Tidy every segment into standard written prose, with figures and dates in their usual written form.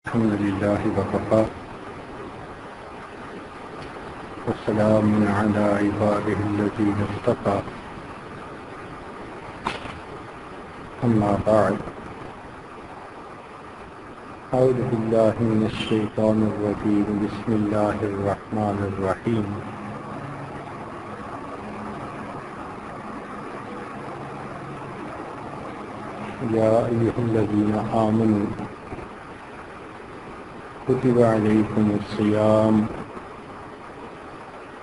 الحمد لله وكفى وسلام على عباده الذين اصطفى أما بعد أعوذ بالله من الشيطان الرجيم بسم الله الرحمن الرحيم يا أيها الذين آمنوا كتب عليكم الصيام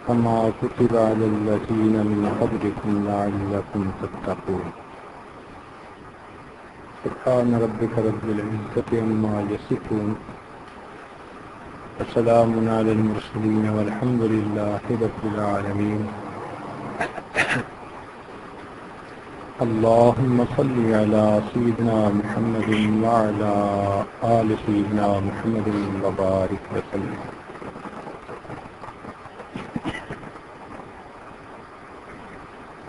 كما كتب على الذين من قبلكم لعلكم تتقون سبحان ربك رب العزة عما يصفون وسلام على المرسلين والحمد لله رب العالمين اللهم صل على سيدنا محمد وعلى آل سيدنا محمد وبارك وسلم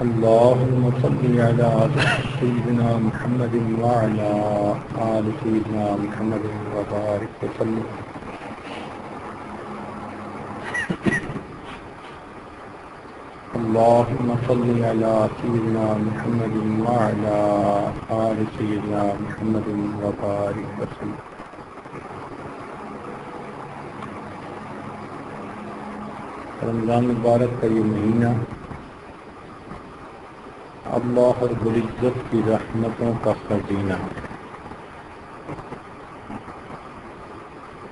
اللهم صل على سيدنا محمد وعلى آل سيدنا محمد وبارك وسلم اللهم صل على سيدنا محمد وعلى آل سيدنا محمد وبارك وسلم رمضان مبارک کا یہ مہینہ اللہ رب العزت کی رحمتوں کا خزینہ ہے۔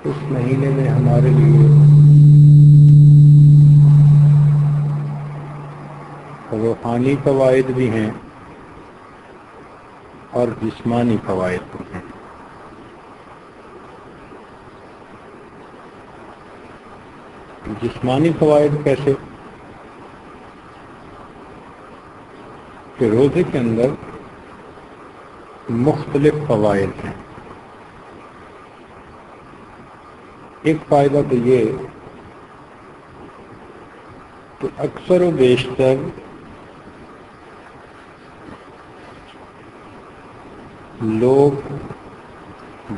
اس مہینے میں ہمارے لیے روحانی فوائد بھی ہیں اور جسمانی فوائد بھی ہیں۔ جسمانی فوائد کیسے؟ کہ روزے کے اندر مختلف فوائد ہیں۔ ایک فائدہ تو یہ کہ اکثر و بیشتر لوگ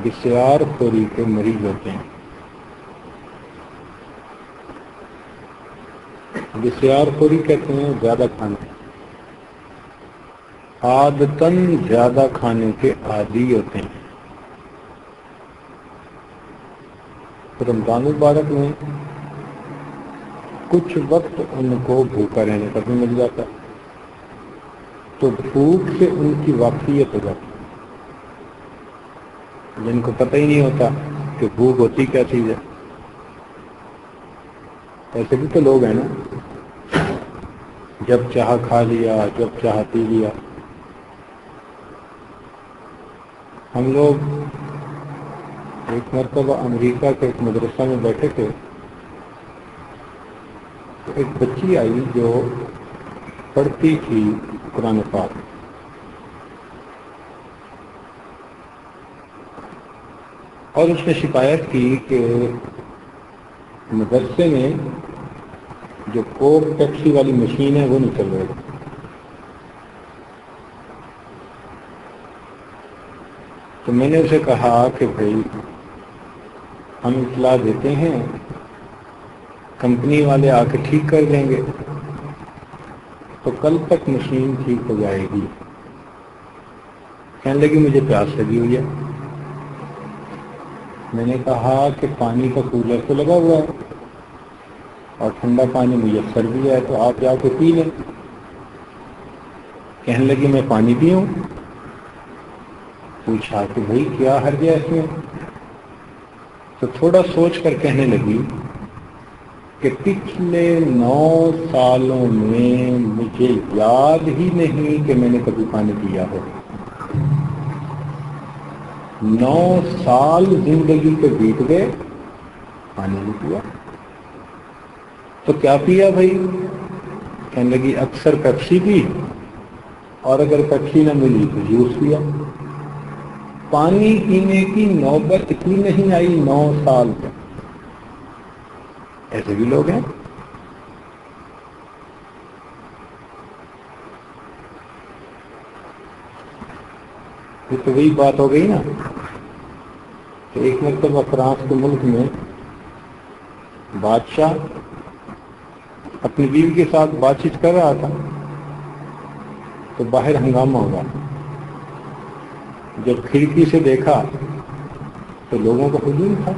بسیار خوری کے مریض ہوتے ہیں۔ بسیار خوری کہتے ہیں زیادہ کھانا، عادتاً زیادہ کھانے کے عادی ہوتے ہیں۔ رمضان مبارک میں کچھ وقت ان کو بھوکا رہنے کا بھی مل جاتا ہے، تو بھوک سے ان کی واقفیت ہو جاتی ہے۔ جن کو پتہ ہی نہیں ہوتا کہ بھوک ہوتی کیا چیز ہے، ایسے بھی تو لوگ ہیں نا، جب چاہا کھا لیا، جب چاہا پی لیا۔ ہم لوگ ایک مرتبہ امریکہ کے ایک مدرسہ میں بیٹھے تھے، تو ایک بچی آئی جو پڑھتی تھی قرآن پاک، اور اس نے شکایت کی کہ مدرسے میں جو کوک ٹیکسی والی مشین ہے وہ نہیں چل رہی۔ تو میں نے اسے کہا کہ بھائی ہم اطلاع دیتے ہیں، کمپنی والے آ کے ٹھیک کر دیں گے، تو کل تک مشین ٹھیک ہو جائے گی۔ کہنے لگی مجھے پیاس لگی ہوئی ہے۔ میں نے کہا کہ پانی کا کولر تو لگا ہوا ہے اور ٹھنڈا پانی میسر بھی ہے، تو آپ جا کے پی لیں۔ کہنے لگی میں پانی پیوں؟ پوچھا کہ بھائی کیا حرج ہے اس میں؟ تو تھوڑا سوچ کر کہنے لگی کہ پچھلے 9 سالوں میں مجھے یاد ہی نہیں کہ میں نے کبھی پانی پیا ہو۔ 9 سال زندگی کے بیت گئے، پانی نہیں پیا۔ تو کیا پیا بھائی؟ کہنے لگی اکثر پیپسی پی، اور اگر پیپسی نہ ملی تو جوس پیا۔ پانی پینے کی نوبت اتنی نہیں آئی 9 سال تک۔ ایسے بھی لوگ ہیں۔ یہ تو وہی بات ہو گئی نا تو ایک مرتبہ فرانس کے ملک میں بادشاہ اپنی بیوی کے ساتھ بات چیت کر رہا تھا تو باہر ہنگامہ ہوا. جب کھڑکی سے دیکھا تو لوگوں کا ہجوم تھا.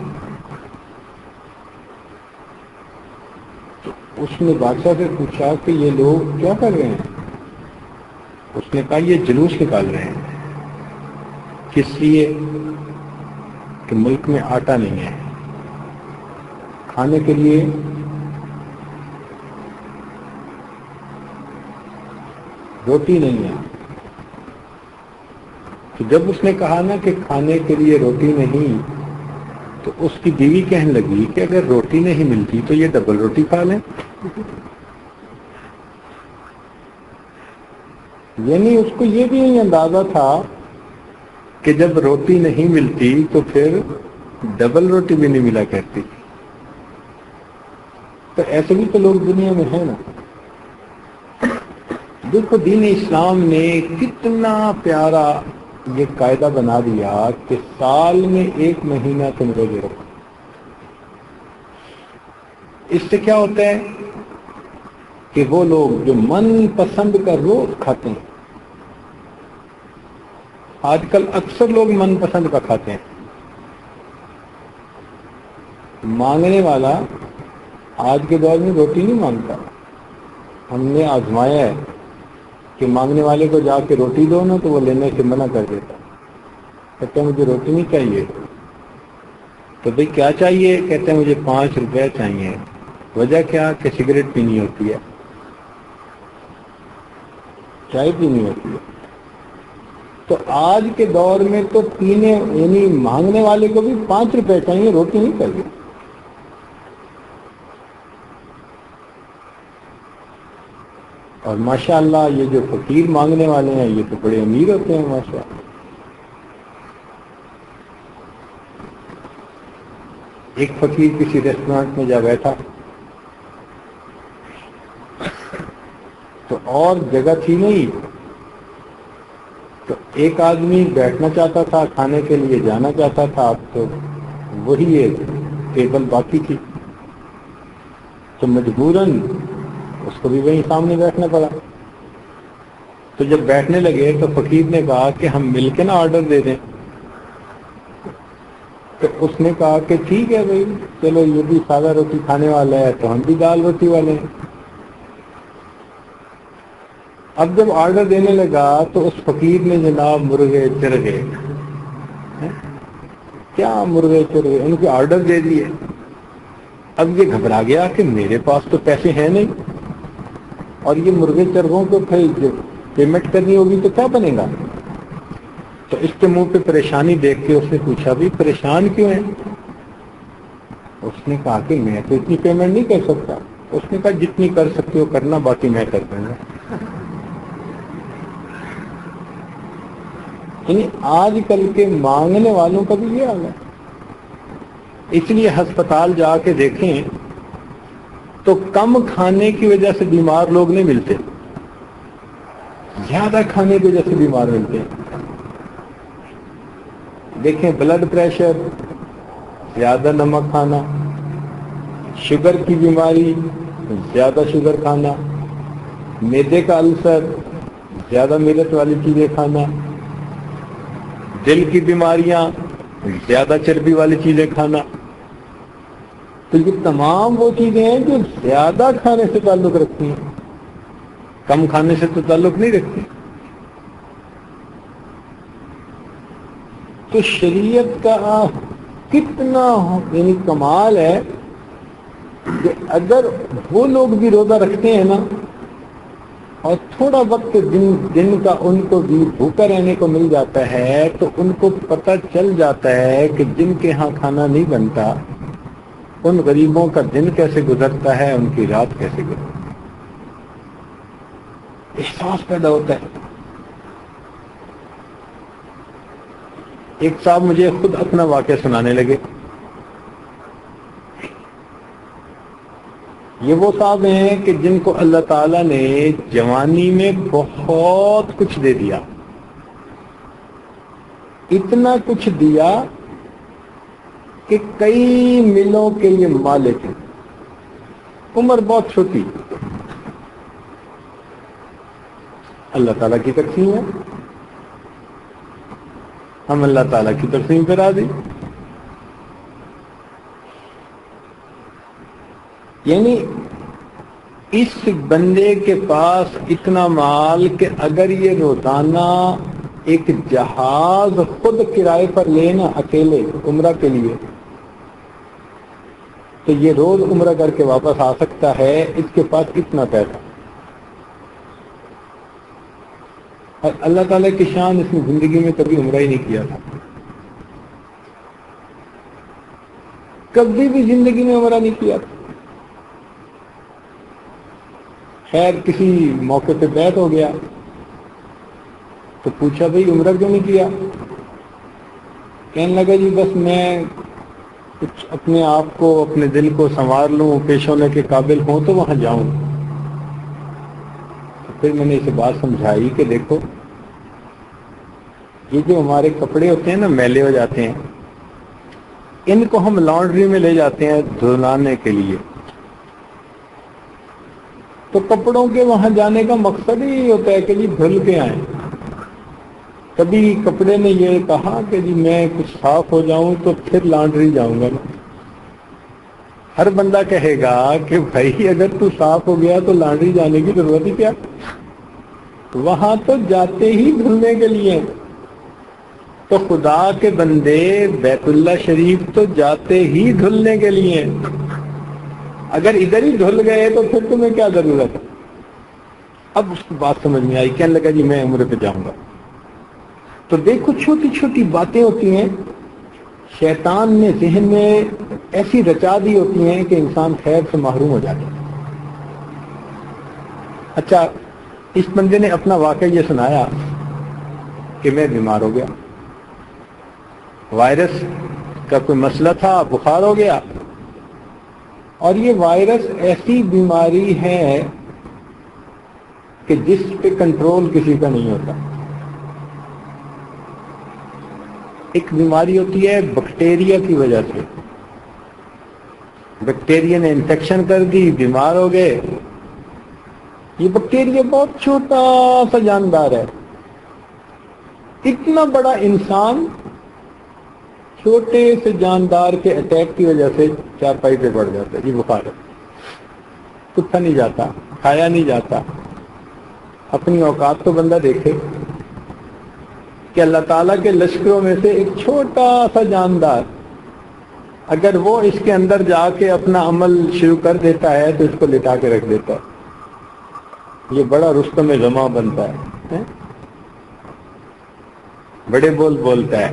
تو اس نے بادشاہ سے پوچھا کہ یہ لوگ کیا کر رہے ہیں؟ اس نے کہا یہ جلوس نکال رہے ہیں. کس لیے؟ کہ ملک میں آٹا نہیں ہے، کھانے کے لیے روٹی نہیں ہے. تو جب اس نے کہا نا کہ کھانے کے لیے روٹی نہیں، تو اس کی بیوی کہنے لگی کہ اگر روٹی نہیں ملتی تو یہ ڈبل روٹی کھا لیں. یعنی اس کو یہ بھی نہیں اندازہ تھا کہ جب روٹی نہیں ملتی تو پھر ڈبل روٹی بھی نہیں ملا کرتی. تو ایسے بھی تو لوگ دنیا میں ہیں نا. دیکھو دین اسلام نے کتنا پیارا یہ قاعدہ بنا دیا کہ سال میں 1 مہینہ تم روزے رکھو. اس سے کیا ہوتا ہے کہ وہ لوگ جو من پسند کا روز کھاتے ہیں، آج کل اکثر لوگ من پسند کا کھاتے ہیں. مانگنے والا آج کے دور میں روٹی نہیں مانگتا. ہم نے آزمایا ہے کہ مانگنے والے کو جا کے روٹی دو نا تو وہ لینے سے منع کر دیتا. کہتے ہیں مجھے روٹی نہیں چاہیے. تو بھئی کیا چاہیے؟ کہتے ہیں مجھے 5 روپے چاہیے. وجہ کیا؟ کہ سگریٹ پینی ہوتی ہے، چائے پینی ہوتی ہے. تو آج کے دور میں تو پینے یعنی مانگنے والے کو بھی 5 روپے چاہیے، روٹی نہیں چاہیے. اور ماشاءاللہ یہ جو فقیر مانگنے والے ہیں یہ تو بڑے امیر ہوتے ہیں ماشاءاللہ. ایک فقیر کسی ریسٹورانٹ میں جا بیٹھا تو اور جگہ تھی نہیں، تو ایک آدمی بیٹھنا چاہتا تھا، کھانے کے لیے جانا چاہتا تھا، تو وہی ایک ٹیبل باقی تھی تو مجبوراً اس کو بھی وہیں سامنے بیٹھنا پڑا. تو جب بیٹھنے لگے تو فقیر نے کہا کہ ہم مل کے نا آرڈر دے دیں. تو اس نے کہا کہ ٹھیک ہے بھائی، چلو یہ بھی سادہ روٹی کھانے والا ہے تو ہم بھی دال روٹی والے ہیں. اب جب آرڈر دینے لگا تو اس فقیر نے جناب مرغے چرغے، کیا مرغے چرغے ان کے آرڈر دے دیے. اب یہ گھبرا گیا کہ میرے پاس تو پیسے ہیں نہیں، اور یہ مرغے چرغوں کو پیمنٹ کرنی ہوگی تو کیا بنے گا. تو اس کے منہ پہ پریشانی دیکھ کے اس نے پوچھا بھی پریشان کیوں ہیں؟ اس نے کہا کہ میں تو اتنی پیمنٹ نہیں کر سکتا. اس نے کہا جتنی کر سکتے ہو کرنا، باقی میں کر دوں گا. یعنی آج کل کے مانگنے والوں کا بھی یہ حال ہے. اس لیے ہسپتال جا کے دیکھیں تو کم کھانے کی وجہ سے بیمار لوگ نہیں ملتے، زیادہ کھانے کی وجہ سے بیمار ملتے ہیں. دیکھیں بلڈ پریشر، زیادہ نمک کھانا، شوگر کی بیماری، زیادہ شوگر کھانا، معدے کا السر، زیادہ میدت والی چیزیں کھانا، دل کی بیماریاں، زیادہ چربی والی چیزیں کھانا. تو یہ تمام وہ چیزیں ہیں جو زیادہ کھانے سے تعلق رکھتی ہیں، کم کھانے سے تو تعلق نہیں رکھتی. تو شریعت کا کتنا یعنی کمال ہے کہ اگر وہ لوگ بھی روزہ رکھتے ہیں نا اور تھوڑا وقت دن کا ان کو بھی بھوکا رہنے کو مل جاتا ہے تو ان کو پتہ چل جاتا ہے کہ جن کے ہاں کھانا نہیں بنتا ان غریبوں کا دن کیسے گزرتا ہے، ان کی رات کیسے گزرتی ہے. احساس پیدا ہوتا ہے. ایک صاحب مجھے خود اپنا واقعہ سنانے لگے. یہ وہ صاحب ہیں کہ جن کو اللہ تعالیٰ نے جوانی میں بہت کچھ دے دیا، اتنا کچھ دیا کہ کئی ملوں کے یہ مالک ہیں، عمر بہت چھوٹی، اللہ تعالیٰ کی تقسیم ہے، ہم اللہ تعالیٰ کی تقسیم پہ راضی۔ یعنی اس بندے کے پاس اتنا مال کہ اگر یہ روزانہ ایک جہاز خود کرائے پر لینا اکیلے عمرہ کے لیے تو یہ روز عمرہ کر کے واپس آ سکتا ہے، اس کے پاس اتنا پیسہ۔ اور اللہ تعالیٰ کی شان، اس نے زندگی میں کبھی عمرہ ہی نہیں کیا تھا، کبھی بھی زندگی میں عمرہ نہیں کیا تھا۔ خیر کسی موقع پہ بیعت ہو گیا تو پوچھا بھئی عمرہ کیوں نہیں کیا؟ کہنے لگا جی بس میں کچھ اپنے آپ کو، اپنے دل کو سنوار لوں، پیش ہونے کے قابل ہوں تو وہاں جاؤں۔ پھر میں نے اسے بات سمجھائی کہ دیکھو یہ جو ہمارے کپڑے ہوتے ہیں نا میلے ہو جاتے ہیں، ان کو ہم لانڈری میں لے جاتے ہیں دھلانے کے لیے، تو کپڑوں کے وہاں جانے کا مقصد ہی ہوتا ہے کہ جی دھل کے آئیں۔ کبھی کپڑے نے یہ کہا کہ جی میں کچھ صاف ہو جاؤں تو پھر لانڈری جاؤں گا۔ ہر بندہ کہے گا کہ بھائی اگر تو صاف ہو گیا تو لانڈری جانے کی ضرورت ہی کیا، وہاں تو جاتے ہی دھلنے کے لیے۔ تو خدا کے بندے بیت اللہ شریف تو جاتے ہی دھلنے کے لیے، اگر ادھر ہی دھل گئے تو پھر تمہیں کیا ضرورت ہے؟ اب اس کی بات سمجھ میں آئی، کہنے لگا جی میں عمرے پہ جاؤں گا۔ تو دیکھو چھوٹی چھوٹی باتیں ہوتی ہیں، شیطان نے ذہن میں ایسی رچا دی ہوتی ہیں کہ انسان خیر سے محروم ہو جاتا ہے۔ اچھا اس بندے نے اپنا واقعہ یہ سنایا کہ میں بیمار ہو گیا، وائرس کا کوئی مسئلہ تھا، بخار ہو گیا، اور یہ وائرس ایسی بیماری ہے کہ جس پہ کنٹرول کسی کا نہیں ہوتا۔ ایک بیماری ہوتی ہے بیکٹیریا کی وجہ سے، بیکٹیریا نے انفیکشن کر دی، بیمار ہو گئے۔ یہ بیکٹیریا بہت چھوٹا سا جاندار ہے، اتنا بڑا انسان چھوٹے سے جاندار کے اٹیک کی وجہ سے چارپائی پہ پڑ جاتا ہے، یہ بخار ہے، اٹھا نہیں جاتا، کھایا نہیں جاتا۔ اپنی اوقات تو بندہ دیکھے کہ اللہ تعالیٰ کے لشکروں میں سے ایک چھوٹا سا جاندار اگر وہ اس کے اندر جا کے اپنا عمل شروع کر دیتا ہے تو اس کو لٹا کے رکھ دیتا ہے۔ یہ بڑا رستم زماں بنتا ہے، بڑے بول بولتا ہے،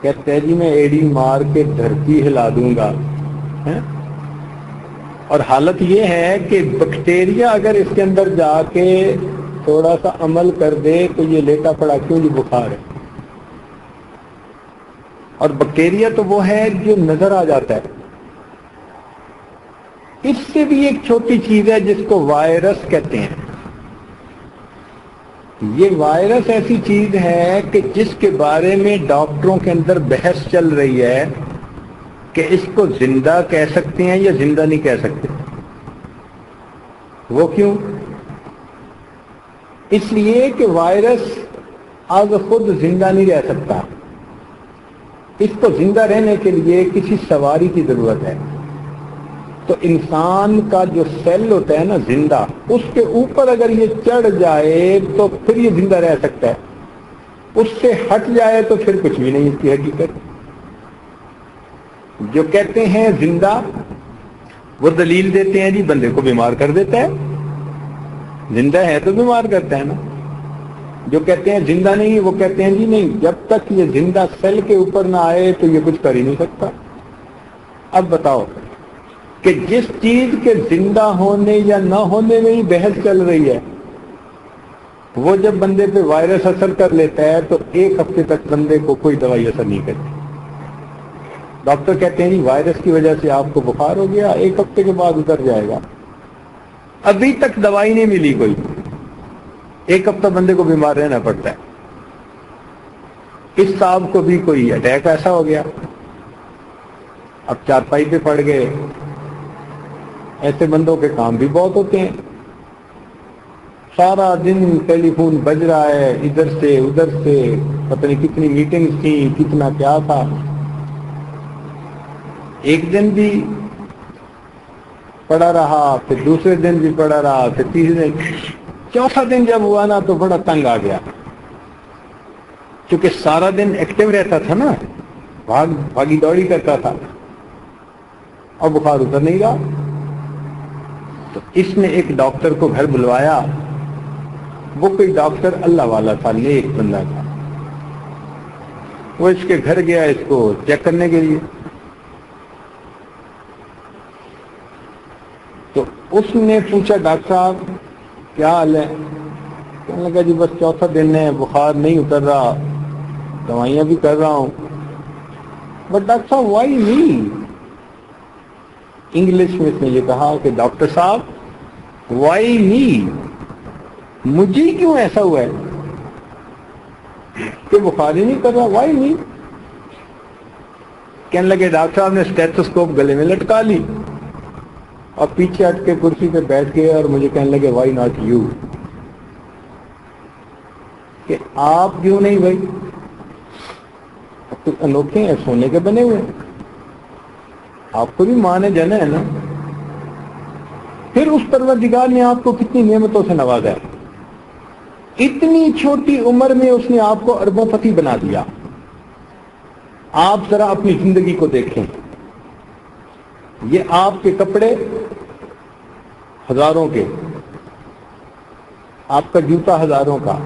کہتے ہیں جی میں ایڑی مار کے دھرتی ہلا دوں گا، اور حالت یہ ہے کہ بیکٹیریا اگر اس کے اندر جا کے تھوڑا سا عمل کر دے تو یہ لیٹا پڑا کیوں جی بخار ہے۔ اور بیکٹیریا تو وہ ہے جو نظر آ جاتا ہے، اس سے بھی ایک چھوٹی چیز ہے جس کو وائرس کہتے ہیں۔ یہ وائرس ایسی چیز ہے کہ جس کے بارے میں ڈاکٹروں کے اندر بحث چل رہی ہے کہ اس کو زندہ کہہ سکتے ہیں یا زندہ نہیں کہہ سکتے۔ وہ کیوں؟ اس لیے کہ وائرس از خود زندہ نہیں رہ سکتا، اس کو زندہ رہنے کے لیے کسی سواری کی ضرورت ہے۔ تو انسان کا جو سیل ہوتا ہے نا زندہ، اس کے اوپر اگر یہ چڑھ جائے تو پھر یہ زندہ رہ سکتا ہے، اس سے ہٹ جائے تو پھر کچھ بھی نہیں اس کی حقیقت۔ جو کہتے ہیں زندہ، وہ دلیل دیتے ہیں جی بندے کو بیمار کر دیتا ہے، زندہ ہے تو بیمار کرتا ہے نا۔ جو کہتے ہیں زندہ نہیں، وہ کہتے ہیں جی نہیں، جب تک یہ زندہ سیل کے اوپر نہ آئے تو یہ کچھ کر ہی نہیں سکتا۔ اب بتاؤ کہ جس چیز کے زندہ ہونے یا نہ ہونے میں ہی بحث چل رہی ہے، وہ جب بندے پہ وائرس اثر کر لیتا ہے تو ایک ہفتے تک بندے کو کوئی دوائی اثر نہیں کرتی۔ ڈاکٹر کہتے ہیں جی وائرس کی وجہ سے آپ کو بخار ہو گیا، ایک ہفتے کے بعد اتر جائے گا، ابھی تک دوائی نہیں ملی کوئی، ایک ہفتہ بندے کو بیمار رہنا پڑتا ہے۔ اس صاحب کو بھی کوئی اٹیک ایسا ہو گیا، اب چارپائی پہ پڑ گئے. ایسے بندوں کے کام بھی بہت ہوتے ہیں. سارا دن ٹیلی فون بج رہا ہے ادھر سے ادھر سے, پتہ نہیں کتنی میٹنگز تھیں, کتنا کیا تھا. ایک دن بھی پڑا رہا, پھر دوسرے دن بھی پڑا رہا, پھر تیسرے دن, چوتھا دن جب ہوا نا تو بڑا تنگ آ گیا, کیونکہ سارا دن ایکٹیو رہتا تھا نا, بھاگی دوڑی کرتا تھا, اور بخار اتر نہیں رہا. تو اس نے ایک ڈاکٹر کو گھر بلوایا. وہ کوئی ڈاکٹر اللہ والا تھا, نیک بندہ تھا. وہ اس کے گھر گیا اس کو چیک کرنے کے لیے. تو اس نے پوچھا ڈاکٹر صاحب کیا حال ہے؟ کہنے لگا جی بس چوتھا دن ہے, بخار نہیں اتر رہا, دوائیاں بھی کر رہا ہوں. بٹ ڈاکٹر صاحب وائی می؟ انگلش میں اس نے یہ کہا کہ ڈاکٹر صاحب وائی می, مجھے کیوں ایسا ہوا ہے کہ بخار ہی نہیں کر رہا, وائی می؟ کہنے لگے ڈاکٹر صاحب نے اسٹیتھوسکوپ گلے میں لٹکا لی اور پیچھے ہٹ کے کرسی پہ بیٹھ گئے, اور مجھے کہنے لگے وائی ناٹ یو, کہ آپ کیوں نہیں بھائی؟ تو انوکھے ہیں, سونے کے بنے ہوئے, آپ کو بھی ماں نے جنا ہے نا. پھر اس پروردگار نے آپ کو کتنی نعمتوں سے نوازا ہے. اتنی چھوٹی عمر میں اس نے آپ کو اربوں پتی بنا دیا. آپ ذرا اپنی زندگی کو دیکھیں. یہ آپ کے کپڑے ہزاروں کے, آپ کا جوتا ہزاروں کا,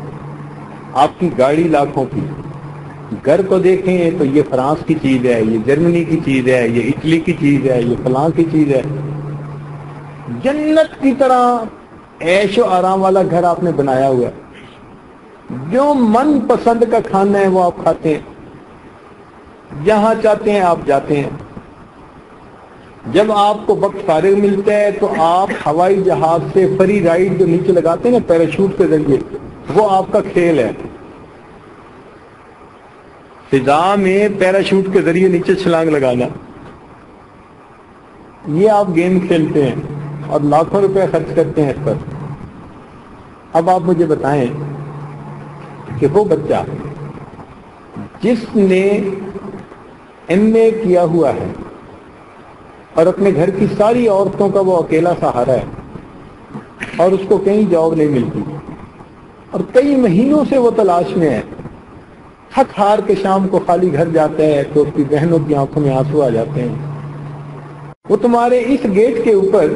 آپ کی گاڑی لاکھوں کی. گھر کو دیکھیں تو یہ فرانس کی چیز ہے, یہ جرمنی کی چیز ہے, یہ اٹلی کی چیز ہے, یہ فلاں کی چیز ہے. جنت کی طرح عیش و آرام والا گھر آپ نے بنایا ہوا ہے. جو من پسند کا کھانا ہے وہ آپ کھاتے ہیں, جہاں چاہتے ہیں آپ جاتے ہیں. جب آپ کو وقت فارغ ملتا ہے تو آپ ہوائی جہاز سے فری رائڈ جو نیچے لگاتے ہیں نا پیراشوٹ کے ذریعے, وہ آپ کا کھیل ہے. فضا میں پیراشوٹ کے ذریعے نیچے چھلانگ لگانا, یہ آپ گیم کھیلتے ہیں اور لاکھوں روپے خرچ کرتے ہیں اس پر. اب آپ مجھے بتائیں کہ وہ بچہ جس نے MA کیا ہوا ہے اور اپنے گھر کی ساری عورتوں کا وہ اکیلا سہارا ہے, اور اس کو کہیں جاب نہیں ملتی, اور کئی مہینوں سے وہ تلاش میں ہے, تھک ہار کے شام کو خالی گھر جاتا ہے تو اس کی بہنوں کی آنکھوں میں آنسو آ جاتے ہیں. وہ تمہارے اس گیٹ کے اوپر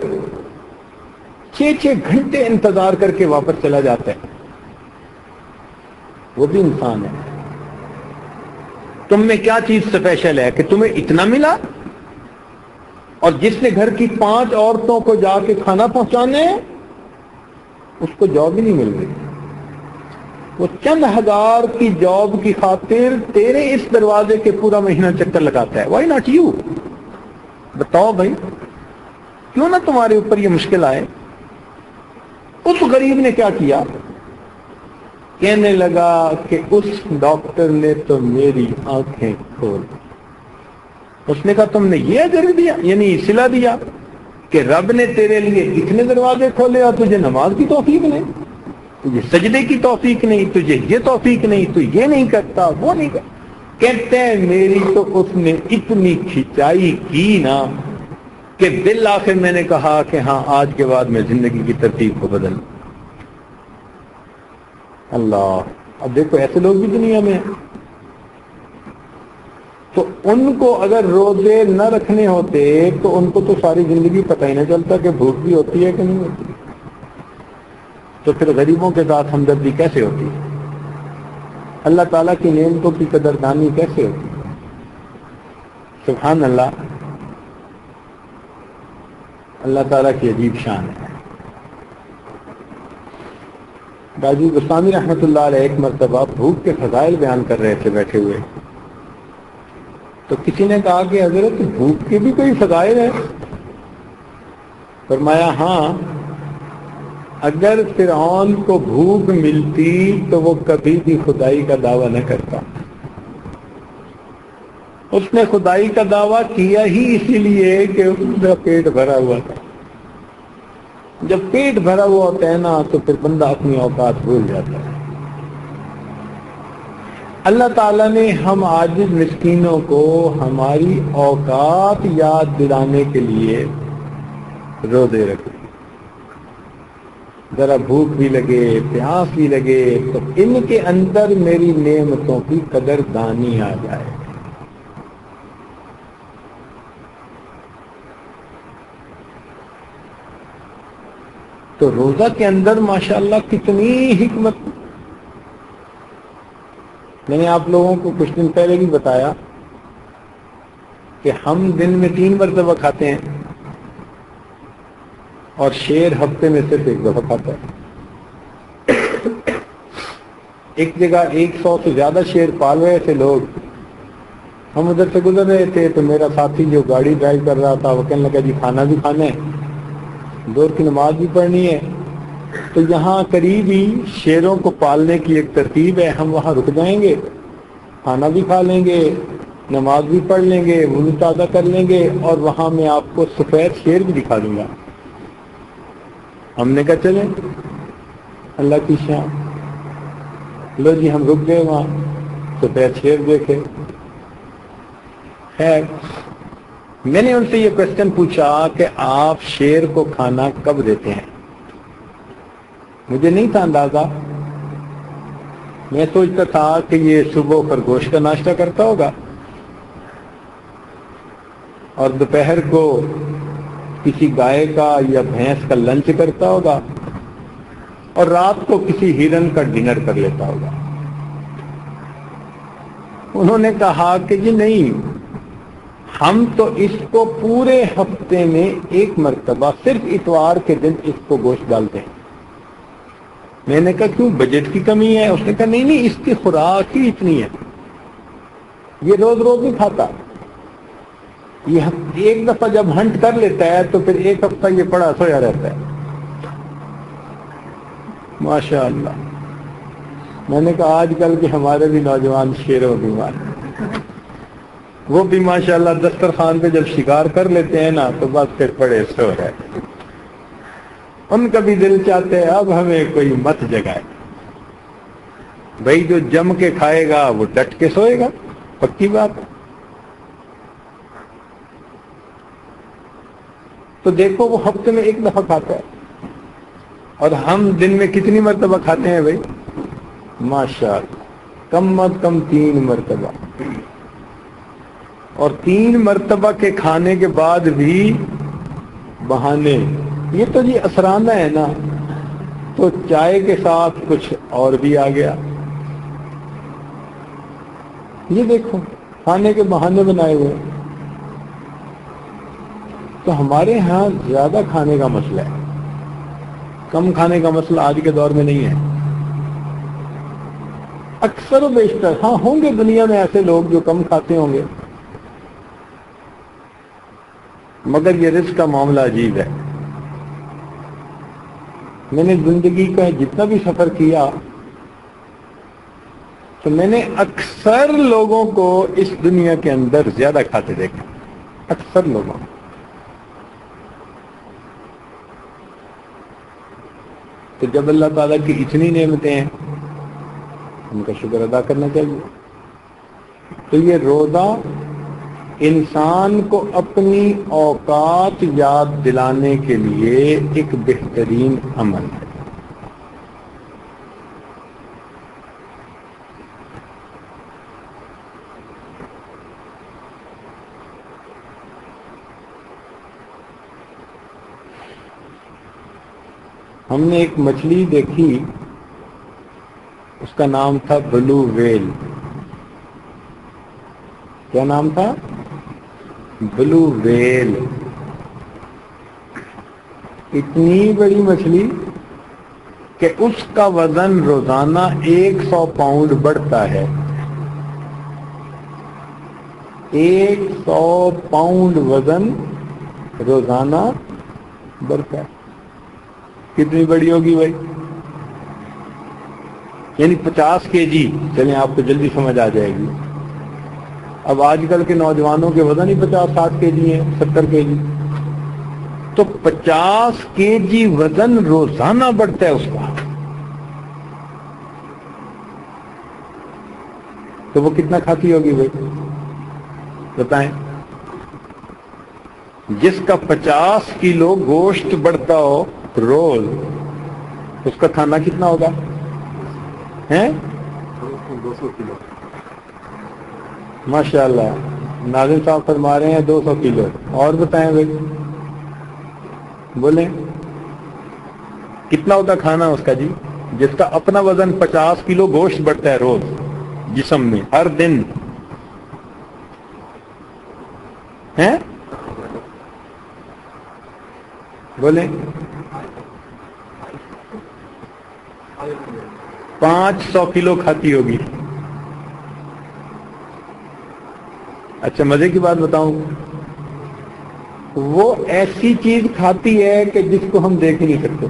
6 گھنٹے انتظار کر کے واپس چلا جاتا ہے. وہ بھی انسان ہے. تم میں کیا چیز اسپیشل ہے کہ تمہیں اتنا ملا, اور جس نے گھر کی 5 عورتوں کو جا کے کھانا پہنچانے ہے اس کو جاب ہی نہیں مل رہی. وہ چند ہزار کی جاب کی خاطر تیرے اس دروازے کے پورا مہینہ چکر لگاتا ہے. Why not you? بتاؤ بھائی, کیوں نہ تمہارے اوپر یہ مشکل آئے. اس غریب نے کیا کیا؟ کہنے لگا کہ اس ڈاکٹر نے تو میری آنکھیں کھول. اس نے کہا تم نے یہ اجر دیا, یعنی صلہ دیا کہ رب نے تیرے لیے اتنے دروازے کھولے اور تجھے نماز کی توفیق نہیں, تجھے سجدے کی توفیق نہیں, تجھے یہ توفیق نہیں, تو یہ نہیں کرتا, وہ نہیں کرتا. کہتے ہیں میری تو اس نے اتنی کھچائی کی نا کہ بالآخر میں نے کہا کہ ہاں آج کے بعد میں زندگی کی ترتیب کو بدل. اللہ, اب دیکھو ایسے لوگ بھی دنیا میں ہیں. تو ان کو اگر روزے نہ رکھنے ہوتے تو ان کو تو ساری زندگی پتہ ہی نہ چلتا کہ بھوک بھی ہوتی ہے کہ نہیں ہوتی. تو پھر غریبوں کے ساتھ ہمدردی کیسے ہوتی؟ اللہ تعالیٰ کی نعمتوں کی قدردانی کیسے ہوتی؟ سبحان اللہ, اللہ تعالیٰ کی عجیب شان ہے. باجی گستامی رحمۃ اللہ علیہ ایک مرتبہ بھوک کے فضائل بیان کر رہے تھے بیٹھے ہوئے, تو کسی نے کہا کہ حضرت بھوک کے بھی کوئی فضائل ہیں؟ فرمایا ہاں, اگر فرعون کو بھوک ملتی تو وہ کبھی بھی خدائی کا دعویٰ نہ کرتا. اس نے خدائی کا دعویٰ کیا ہی اسی لیے کہ اس کا پیٹ بھرا ہوا تھا. جب پیٹ بھرا ہوا ہوتا ہے نا تو پھر بندہ اپنی اوقات بھول جاتا ہے. اللہ تعالیٰ نے ہم عاجز مسکینوں کو ہماری اوقات یاد دلانے کے لیے روزے رکھے. ذرا بھوک بھی لگے پیاس بھی لگے تو ان کے اندر میری نعمتوں کی قدر دانی آ جائے. تو روزہ کے اندر ماشاءاللہ کتنی حکمت. میں نے آپ لوگوں کو کچھ دن پہلے بھی بتایا کہ ہم دن میں 3 مرتبہ کھاتے ہیں اور شیر ہفتے میں صرف 1 دفعہ کھاتا ہے. ایک جگہ 100 سے زیادہ شیر پال رہے تھے لوگ. ہم ادھر سے گزر رہے تھے تو میرا ساتھی جو گاڑی ڈرائیو کر رہا تھا وہ کہنے لگا جی کھانا بھی کھانا ہے، ظہر کی نماز بھی پڑھنی ہے، تو یہاں قریب ہی شیروں کو پالنے کی ایک ترتیب ہے، ہم وہاں رک جائیں گے، کھانا بھی کھا لیں گے، نماز بھی پڑھ لیں گے، وضو تازہ کر لیں گے، اور وہاں میں آپ کو سفید شیر بھی دکھا دوں گا. ہم نے کہا چلیں اللہ کی شان. لو جی ہم رک گئے وہاں، سفید شیر دیکھے. خیر میں نے ان سے یہ کوشچن پوچھا کہ آپ شیر کو کھانا کب دیتے ہیں؟ مجھے نہیں تھا اندازہ. میں سوچتا تھا کہ یہ صبح خرگوش کا ناشتہ کرتا ہوگا اور دوپہر کو کسی گائے کا یا بھینس کا لنچ کرتا ہوگا اور رات کو کسی ہرن کا ڈنر کر لیتا ہوگا. انہوں نے کہا کہ جی نہیں، ہم تو اس کو پورے ہفتے میں 1 مرتبہ صرف اتوار کے دن اس کو گوشت ڈالتے ہیں. میں نے کہا کیوں، بجٹ کی کمی ہے؟ اس نے کہا نہیں نہیں، اس کی خوراک ہی اتنی ہے، یہ روز روز نہیں کھاتا. یہ 1 دفعہ جب ہنٹ کر لیتا ہے تو پھر 1 ہفتہ یہ پڑا سویا رہتا ہے. ماشاء اللہ. میں نے کہا آج کل کے ہمارے بھی نوجوان شیروں بیمار ہیں، وہ بھی ماشاءاللہ دسترخوان پہ جب شکار کر لیتے ہیں نا تو بس پھر پڑے سو رہے. ان کا بھی دل چاہتے ہیں اب ہمیں کوئی مت جگائے. بھائی جو جم کے کھائے گا وہ ڈٹ کے سوئے گا، پکی بات ہے. تو دیکھو وہ ہفتے میں 1 دفعہ کھاتا ہے اور ہم دن میں کتنی مرتبہ کھاتے ہیں بھائی؟ ماشاءاللہ کم از کم 3 مرتبہ. اور 3 مرتبہ کے کھانے کے بعد بھی بہانے. یہ تو جی اسرانہ ہے نا، تو چائے کے ساتھ کچھ اور بھی آ گیا. یہ دیکھو کھانے کے بہانے بنائے ہوئے. تو ہمارے ہاں زیادہ کھانے کا مسئلہ ہے، کم کھانے کا مسئلہ آج کے دور میں نہیں ہے. اکثر و بیشتر ہاں ہوں گے دنیا میں ایسے لوگ جو کم کھاتے ہوں گے، مگر یہ رزق کا معاملہ عجیب ہے. میں نے زندگی کا جتنا بھی سفر کیا تو میں نے اکثر لوگوں کو اس دنیا کے اندر زیادہ کھاتے دیکھا، اکثر لوگوں. تو جب اللہ تعالیٰ کی اتنی نعمتیں ہیں ان کا شکر ادا کرنا چاہیے. تو یہ روزہ انسان کو اپنی اوقات یاد دلانے کے لیے ایک بہترین عمل ہے. ہم نے ایک مچھلی دیکھی، اس کا نام تھا بلو ویل. کیا نام تھا؟ بلو ویل. اتنی بڑی مچھلی کہ اس کا وزن روزانہ 100 پاؤنڈ بڑھتا ہے. 100 پاؤنڈ وزن روزانہ بڑھتا ہے. کتنی بڑی ہوگی بھائی؟ یعنی 50 kg. چلیں آپ کو جلدی سمجھ آ جائے گی. اب آج کل کے نوجوانوں کے وزن ہی 50-60 کے جی ہیں، 70 کے جی، تو 50 کے جی وزن روزانہ بڑھتا ہے اس کا، تو وہ کتنا کھاتی ہوگی بھائی بتائیں؟ جس کا 50 کلو گوشت بڑھتا ہو روز، اس کا کھانا کتنا ہوگا؟ ہیں 200 کلو. ماشاء اللہ، ناظم صاحب فرما رہے ہیں 200 کلو. اور بتائیں بھائی، بولیں کتنا ہوتا کھانا اس کا جی، جس کا اپنا وزن 50 کلو گوشت بڑھتا ہے روز جسم میں ہر دن؟ ہیں بولیں 500 کلو کھاتی ہوگی. اچھا مزے کی بات بتاؤں، وہ ایسی چیز کھاتی ہے کہ جس کو ہم دیکھ ہی نہیں سکتے.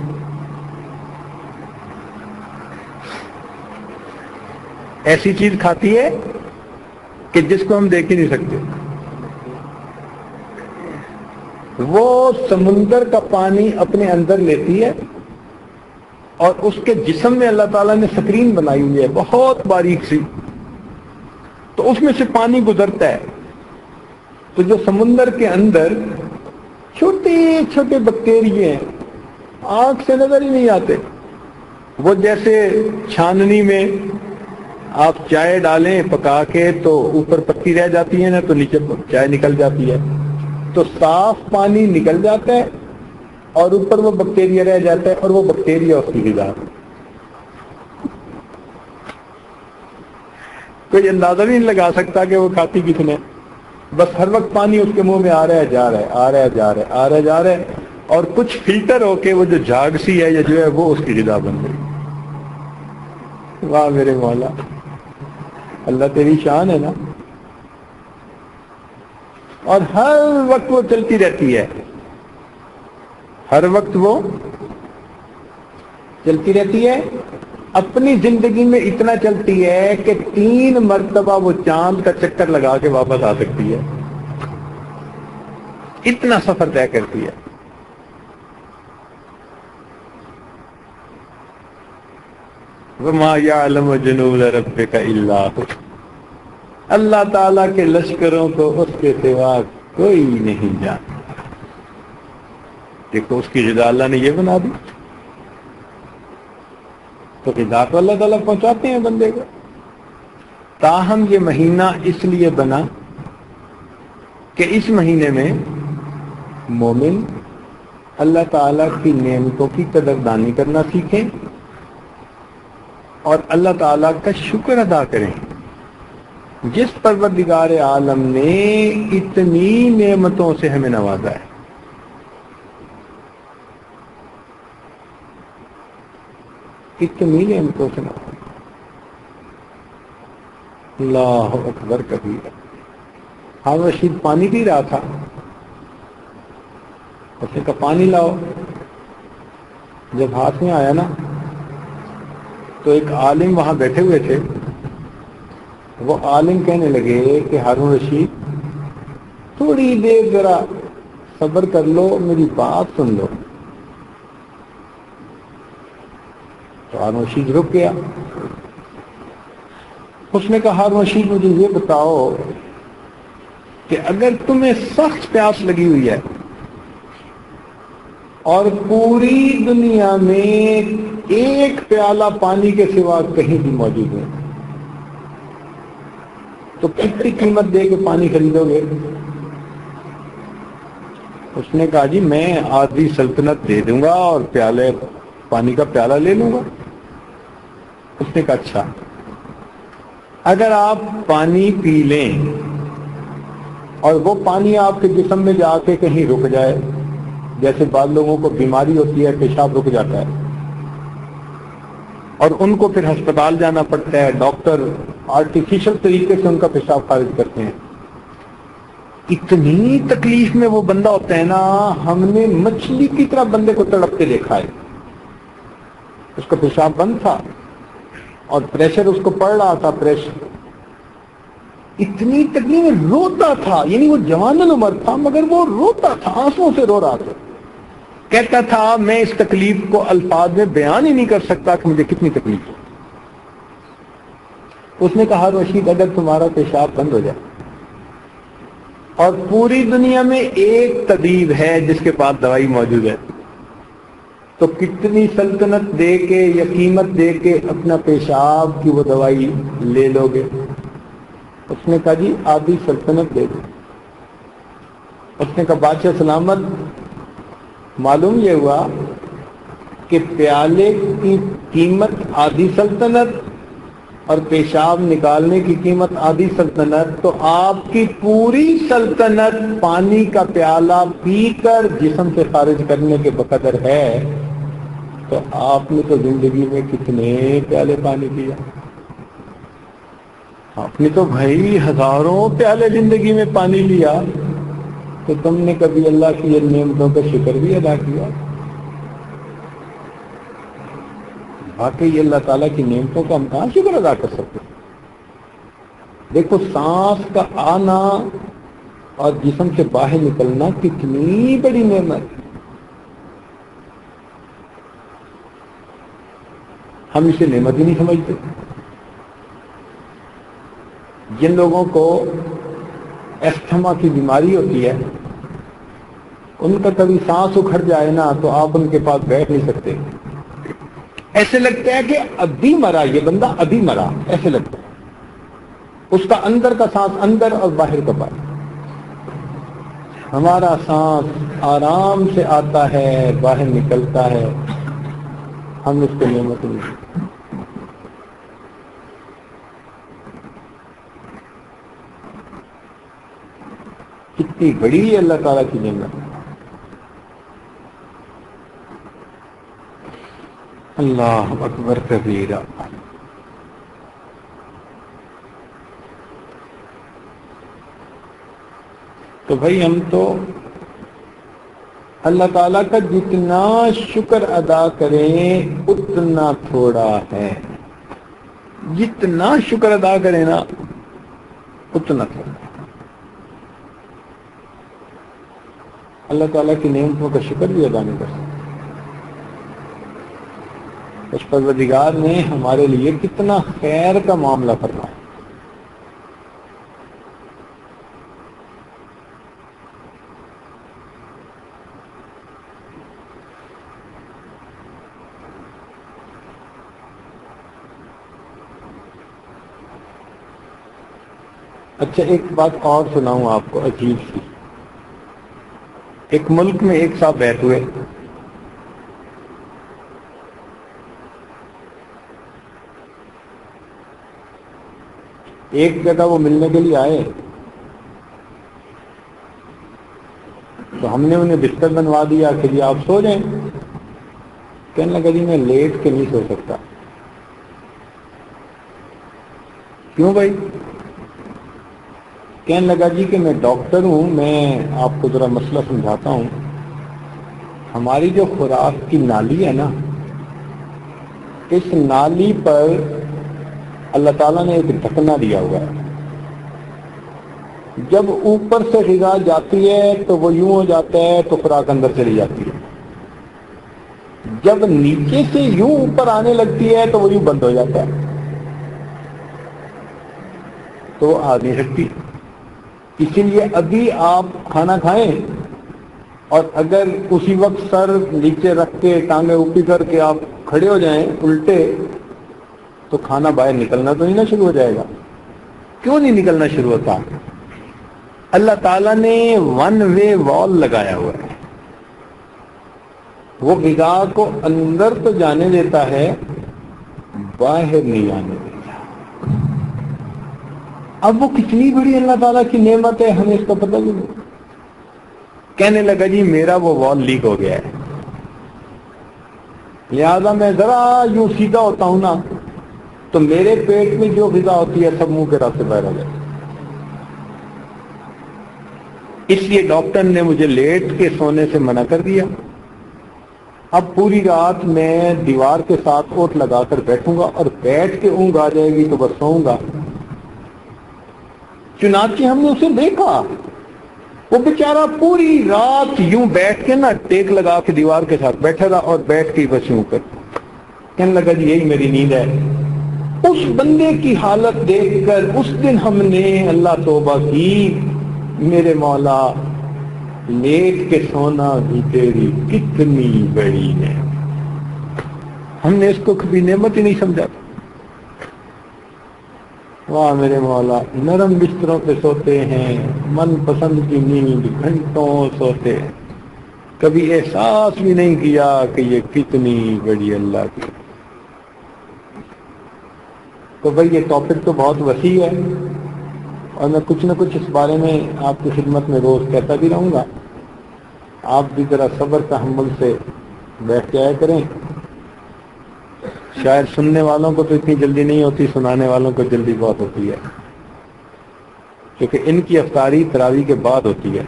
ایسی چیز کھاتی ہے کہ جس کو ہم دیکھ ہی نہیں سکتے. وہ سمندر کا پانی اپنے اندر لیتی ہے اور اس کے جسم میں اللہ تعالیٰ نے سکرین بنائی ہوئی ہے بہت باریک سی، تو اس میں سے پانی گزرتا ہے. تو جو سمندر کے اندر چھوٹے چھوٹے بیکٹیریا ہیں، آنکھ سے نظر ہی نہیں آتے، وہ جیسے چھاننی میں آپ چائے ڈالیں پکا کے تو اوپر پتی رہ جاتی ہے نا، تو نیچے چائے نکل جاتی ہے، تو صاف پانی نکل جاتا ہے اور اوپر وہ بیکٹیریا رہ جاتا ہے، اور وہ بیکٹیریا اس کی غذا. کوئی اندازہ بھی نہیں لگا سکتا کہ وہ کھاتی کس نے. بس ہر وقت پانی اس کے منہ میں آ رہا ہے جا رہا ہے، آ رہا ہے جا رہا ہے، آ رہا ہے جا رہا ہے، اور کچھ فلٹر ہو کے وہ جو جھاگ سی ہے یا جو ہے وہ اس کی غذا بن گئی. واہ میرے مولا، اللہ تیری شان ہے نا. اور ہر وقت وہ چلتی رہتی ہے، ہر وقت وہ چلتی رہتی ہے. اپنی زندگی میں اتنا چلتی ہے کہ 3 مرتبہ وہ چاند کا چکر لگا کے واپس آ سکتی ہے، اتنا سفر طے کرتی ہے. وَمَا يَعْلَمُ جُنُودَ رَبِّكَ إِلَّا هُوَ. اللہ تعالیٰ کے لشکروں کو اس کے سوا کوئی نہیں جانتا. دیکھو اس کی غذا اللہ نے یہ بنا دی، تو غذا تو اللہ تعالیٰ پہنچاتے ہیں بندے کو. تاہم یہ مہینہ اس لیے بنا کہ اس مہینے میں مومن اللہ تعالیٰ کی نعمتوں کی قدردانی کرنا سیکھیں اور اللہ تعالیٰ کا شکر ادا کریں. جس پروردگار عالم نے اتنی نعمتوں سے ہمیں نوازا ہے، اتنی نعمتوں سے نوازا. اللہ اکبر کبیر. ہارون رشید پانی پی رہا تھا، اس نے کہا پانی لاؤ. جب ہاتھ میں آیا نا تو ایک عالم وہاں بیٹھے ہوئے تھے، وہ عالم کہنے لگے کہ ہارون رشید تھوڑی دیر ذرا صبر کر لو، میری بات سن لو. تو ہارون رشید رک گیا. اس نے کہا ہارون رشید مجھے یہ بتاؤ کہ اگر تمہیں سخت پیاس لگی ہوئی ہے اور پوری دنیا میں ایک پیالہ پانی کے سوا کہیں بھی موجود ہے، تو کتنی قیمت دے کے پانی خریدو گے؟ اس نے کہا جی میں آدھی سلطنت دے دوں گا اور پیالے پانی کا پیالہ لے لوں گا. اس نے کہا اچھا، اگر آپ پانی پی لیں اور وہ پانی آپ کے جسم میں جا کے کہیں رک جائے، جیسے بعض لوگوں کو بیماری ہوتی ہے پیشاب رک جاتا ہے اور ان کو پھر ہسپتال جانا پڑتا ہے، ڈاکٹر آرٹیفیشل طریقے سے ان کا پیشاب خارج کرتے ہیں. اتنی تکلیف میں وہ بندہ ہوتا ہے نا، ہم نے مچھلی کی طرح بندے کو تڑپتے دیکھا ہے. اس کا پیشاب بند تھا اور پریشر اس کو پڑ رہا تھا، پریشر اتنی تکلیف میں روتا تھا، یعنی وہ جوان العمر تھا مگر وہ روتا تھا، آنسوں سے رو رہا تھا. کہتا تھا میں اس تکلیف کو الفاظ میں بیان ہی نہیں کر سکتا کہ مجھے کتنی تکلیف ہے. اس نے کہا رشید اگر تمہارا پیشاب بند ہو جائے اور پوری دنیا میں ایک طبیب ہے جس کے پاس دوائی موجود ہے تو کتنی سلطنت دے کے یا قیمت دے کے اپنا پیشاب کی وہ دوائی لے لو گے؟ اس نے کہا جی آدھی سلطنت دے دو. اس نے کہا بادشاہ سلامت، معلوم یہ ہوا کہ پیالے کی قیمت آدھی سلطنت اور پیشاب نکالنے کی قیمت آدھی سلطنت، تو آپ کی پوری سلطنت پانی کا پیالہ پی کر جسم سے خارج کرنے کے بقدر ہے. تو آپ نے تو زندگی میں کتنے پیالے پانی پیا؟ آپ نے تو بھائی ہزاروں پیالے زندگی میں پانی لیا. تو تم نے کبھی اللہ کی یہ نعمتوں کا شکر بھی ادا کیا؟ واقعی اللہ تعالیٰ کی نعمتوں کا ہم کہاں شکر ادا کر سکتے؟ دیکھو سانس کا آنا اور جسم سے باہر نکلنا کتنی بڑی نعمت ہے. ہم اسے نعمت ہی نہیں سمجھتے. جن لوگوں کو استھما کی بیماری ہوتی ہے ان کا کبھی سانس اکھڑ جائے نا تو آپ ان کے پاس بیٹھ نہیں سکتے. ایسے لگتا ہے کہ ابھی مرا، یہ بندہ ابھی مرا، ایسے لگتا ہے. اس کا اندر کا سانس اندر اور باہر کا باہر. ہمارا سانس آرام سے آتا ہے، باہر نکلتا ہے، ہم اس کو نعمت نہیں. کتنی بڑی ہے اللہ تعالیٰ کی نعمت. اللہ اکبر کبیرہ. تو بھائی ہم تو اللہ تعالیٰ کا جتنا شکر ادا کریں اتنا تھوڑا ہے. جتنا شکر ادا کریں نا اتنا تھوڑا. اللہ تعالیٰ کی نعمتوں کا شکر بھی ادا نہیں کر سکتے. اس پروردگار نے ہمارے لیے کتنا خیر کا معاملہ فرمایا. اچھا ایک بات اور سناؤں آپ کو عجیب سی. ایک ملک میں ایک صاحب بیٹھے ہوئے، ایک جگہ وہ ملنے کے لیے آئے تو ہم نے انہیں بستر بنوا دیا کہ جی آپ سو جائیں. کہنے لگا جی میں لیٹ کے نہیں سو سکتا. کیوں بھائی؟ کہنے لگا جی کہ میں ڈاکٹر ہوں، میں آپ کو ذرا مسئلہ سمجھاتا ہوں. ہماری جو خوراک کی نالی ہے نا، اس نالی پر اللہ تعالیٰ نے ایک ڈھکنا دیا ہوا ہے. جب اوپر سے غذا جاتی ہے تو وہ یوں ہو جاتا ہے تو خوراک اندر چلی جاتی ہے. جب نیچے سے یوں اوپر آنے لگتی ہے تو وہ یوں بند ہو جاتا ہے تو وہ آ نہیں سکتی. اسی لیے ابھی آپ کھانا کھائیں اور اگر اسی وقت سر نیچے رکھ کے ٹانگیں اوپی کر کے آپ کھڑے ہو جائیں الٹے تو کھانا باہر نکلنا تو نہیں نہ شروع ہو جائے گا. کیوں نہیں نکلنا شروع ہوتا؟ اللہ تعالیٰ نے ون وے وال لگایا ہوا ہے. وہ غذا کو اندر تو جانے دیتا ہے، باہر نہیں آنے دیتا. اب وہ کتنی بڑی اللہ تعالیٰ کی نعمت ہے، ہمیں اس کا پتہ بھی نہیں. کہنے لگا جی میرا وہ وال لیک ہو گیا ہے، لہذا میں ذرا یوں سیدھا ہوتا ہوں نا تو میرے پیٹ میں جو غذا ہوتی ہے سب منہ کے راستے باہر آ جاتی ہے. اس لیے ڈاکٹر نے مجھے لیٹ کے سونے سے منع کر دیا. اب پوری رات میں دیوار کے ساتھ اوٹ لگا کر بیٹھوں گا اور بیٹھ کے اونگ آ جائے گی تو بس سوؤں گا. چنانچہ ہم نے اسے دیکھا، وہ بیچارہ پوری رات یوں بیٹھ کے نا ٹیک لگا کے دیوار کے ساتھ بیٹھا رہا، اور بیٹھ کے بس یوں کر کہنے لگا جی یہی میری نیند ہے۔ اس بندے کی حالت دیکھ کر اس دن ہم نے اللہ توبہ کی، میرے مولا لیٹ کے سونا بھی تیری کتنی بڑی ہے۔ ہم نے اس کو کبھی نعمت ہی نہیں سمجھا تھا۔ واہ میرے مولا، نرم بستروں پہ سوتے ہیں، من پسند کی نیند گھنٹوں سوتے ہیں، کبھی احساس بھی نہیں کیا کہ یہ کتنی بڑی اللہ کی۔ تو بھائی یہ ٹاپک تو بہت وسیع ہے، اور میں کچھ نہ کچھ اس بارے میں آپ کی خدمت میں روز کہتا بھی رہوں گا۔ آپ بھی ذرا صبر تحمل سے بیٹھ کے آیا کریں، شاید سننے والوں کو تو اتنی جلدی نہیں ہوتی، سنانے والوں کو جلدی بہت ہوتی ہے، کیونکہ ان کی افطاری تراویح کے بعد ہوتی ہے۔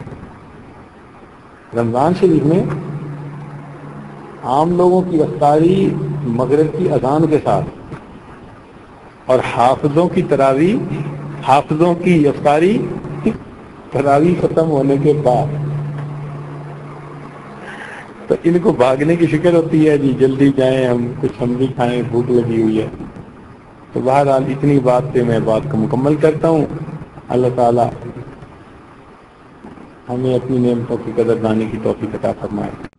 رمضان شریف میں عام لوگوں کی افطاری مغرب کی اذان کے ساتھ، اور حافظوں کی تراویح، حافظوں کی افطاری تراویح ختم ہونے کے بعد۔ تو ان کو بھاگنے کی فکر ہوتی ہے، جی جلدی جائیں، ہم بھی کھائیں، بھوک لگی ہوئی ہے۔ تو بہرحال اتنی بات پہ میں بات کو مکمل کرتا ہوں۔ اللہ تعالی ہمیں اپنی نعمتوں کی قدردانی کی توفیق عطا فرمائے۔